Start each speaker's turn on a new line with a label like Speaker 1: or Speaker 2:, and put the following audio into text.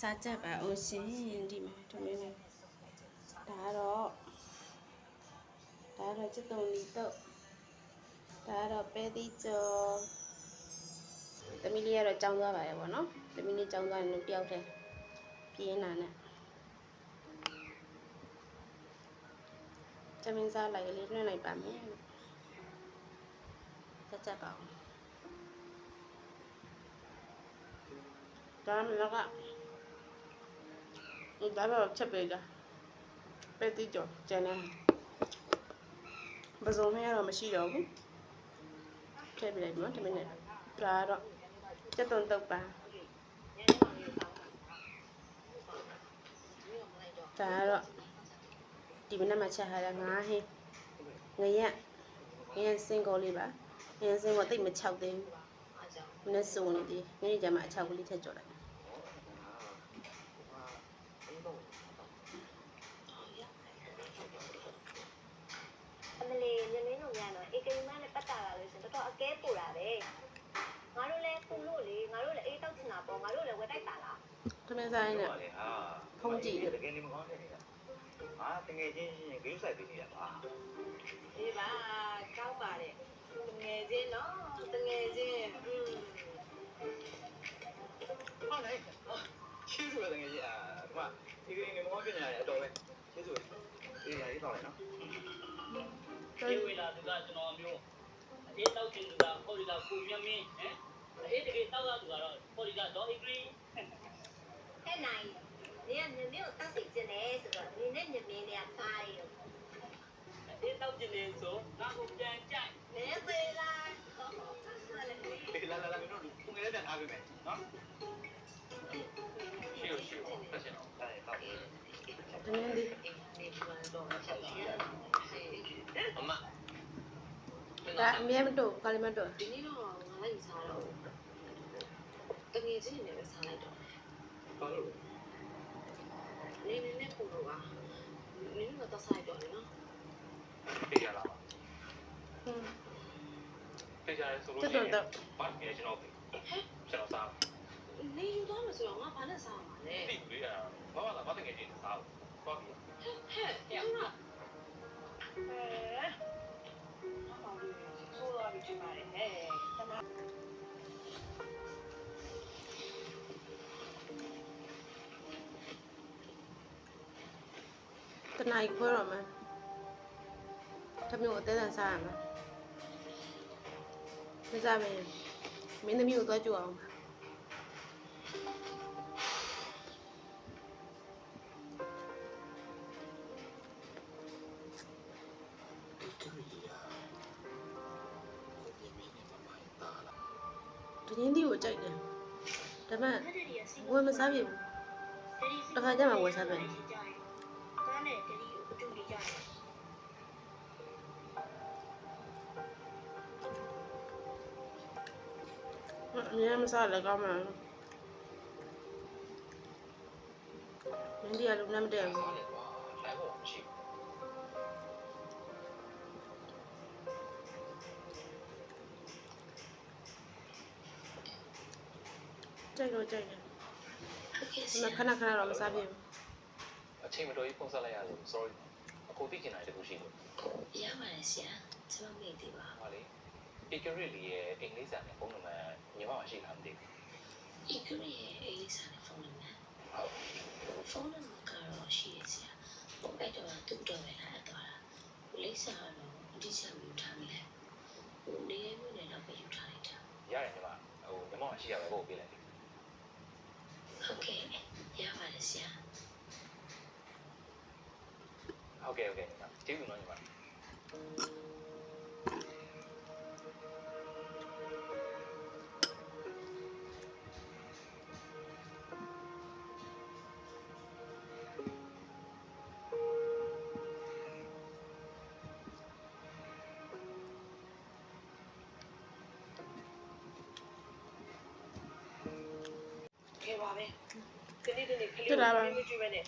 Speaker 1: စားကြပါဦးရှင်ဒီမှာတို့လေးဒါကတော့ချစ်တုံလီတော့ဒါကတော့ပဲသီးကျော်သမီးလေးကတော့ကြောင်းသွားပါရဲ့ပေါ့နော်သမီးလေးကြောင်းသွားရင်တယောက်တည်းပြင်းလာနဲ့သမင်းစားလိုက်ကလေးနှွှဲလိုက်ပါမယ်စားကြပါဦးဒါမှလည်းဒါတော့ချက်ပေးကြပဲသီးကျော်ကျန်တယ်ပစုံနဲ့ကတော့မရှိတော့ဘူးထည့်ပြလိုက်ပြီနော်ဒီမိနစ်ဒါတော့ချက်သွန်တုပ်ပါဒါတော့ဒီမိနစ်မှာချက်ထားတာငါးဟင်းငရက်စင်ကိုလေးပါငရက်စင်ကိုတိတ်မချောက်သေးဘူးနည်းစုံနေသေးညနေကျမှအချောက်ကလေးထည့်ကြော်လိုက်
Speaker 2: မလေးညနေတော့ညတော့အေကရီမနဲ့ပတ်တာလာလို့ရှင်တော်တော်အကဲပူတာပဲငါတို့လည်းပူလို့လေငါတို့လည်းအေးတောက်ချင်တာပေါ့ငါတို့လည်းဝက်တိုက်ပါလား
Speaker 1: သမင်းစားနေဖုံးကြည့်
Speaker 3: တကယ်နေမကောင်းနေနေတာဟာတကယ်ချင်းဂိမ်းဆိုင်ပေးနေတာပါ
Speaker 2: ဒီပါကောင်းပါတယ်တငယ်ချင်းနော်တငယ်ချင်း
Speaker 3: ဟုတ်လေရှင်းဆိုတကယ်ကြီးဒီမှာဒီကနေ့မကောင်းဖြစ်နေတယ်အတော်ပဲရှင်းဆိုဒီနေရာလေးတော့လေနော်
Speaker 4: ဒီဝေလာသူကကျွန်တော်မျိုးအေးတောက်ချင်သူကဟိုဒီကကိုမြမင်းအေးတကယ်တောက်ရသူကတော့ဟိုဒီကတော့ agree
Speaker 2: ဟဲ့နိုင်နေကမြင်းကိုတောက်စီခြင်းနဲ့ဆိုတော့ဒီနဲ့မြင်းလေးကပါရီလို့
Speaker 4: အေးတောက်ချင်နေဆိုငါ့ကိုပြန်ကြိုက်
Speaker 2: နေသေးလား
Speaker 3: လာမင်းတို့ပုံငယ်လေးပြန်ထားပေးမယ်နော်ရှင်းဆက်ရှင်တော့အဲ့တော့
Speaker 1: သမင်းလေး
Speaker 4: အမ
Speaker 1: ဒါအမြဲမတို့ကာလီမတို့
Speaker 2: ဒီနေ့တော့ငါလိုက်စားတော့တငယ်ချင်းနဲ့ပဲစားလိုက်တော့
Speaker 3: ဘာလို့
Speaker 2: နေနဲ့ပူတော့ပါနင်းတော့စားရတော့နော်
Speaker 3: ပြေးရလားပြေးကြရဲဆိုလို့ရှိရင်ဘာပြေးကျွန်တော်ကျွန်တော်စား
Speaker 2: နေယူသွားလို့ဆိုတော့ငါဘာနဲ့စားမှာလဲ
Speaker 3: တိပြေးရဘာမှလာဘာတကယ်ချင်းစားတော့ပြေး
Speaker 2: ဟဲ့ရမဆိုးလာပြီချင်ပါတယ်ဟဲ့
Speaker 1: တနိုင်ခွဲတော့မယ်တမျိုးအသေးသေးစားရမယ်မစားမင်းမင်းသမီးကိုသွားကြည့်အောင်ဒီရင်းဒီကိုကြိုက်တယ်ဒါပေမဲ့ဝယ်မစားပြီတခါကျမှဝယ်စားမယ်အများမစားလည်းကောင်းမှာရင်းဒီကလုံးနဲ့မတည့်ဘူးကြိုက်တယ်ခဏတော့မစားပြဘူး
Speaker 3: အချိန်မတော်ကြီးဖုန်းဆက်လိုက်ရလို့ sorry အခုသိချင်တာတခုရှိလို့
Speaker 2: ရပါတယ်ဆရာကျွန်မမေ့သေးပါ
Speaker 3: ဟာလေဧကရီလီရဲ့အင်္ဂလိပ်စာနဲ့ဖုန်းနံပါတ်ညီမမရှိလားမသိ
Speaker 2: ဘူးဧကရီရဲ့အင်္ဂလိပ်စာနဲ့ဖုန်းနံပါတ်ဟုတ်ဖုန်းနံပါတ်ကတော့ရှိရဆရာအဲ့တော့သူ့တော့ပဲလာတော့တာလိပ်စာကတော့အတိအကျယူထားမိလဲနေရာမျိုးနဲ့တော့ပဲယူထားလိုက်တာ
Speaker 3: ရတယ်ညီမညီမမရှိရပဲပို့ပေးလိုက်
Speaker 2: ဟုတ်ကဲ့ရပါတယ်ဆရာ
Speaker 3: ဟုတ်ကဲ့ညီမကျေးဇူးနော်ညီမ
Speaker 2: ပါပဲဒီနေ့ခလေးကိုကြည့်ပဲနဲ့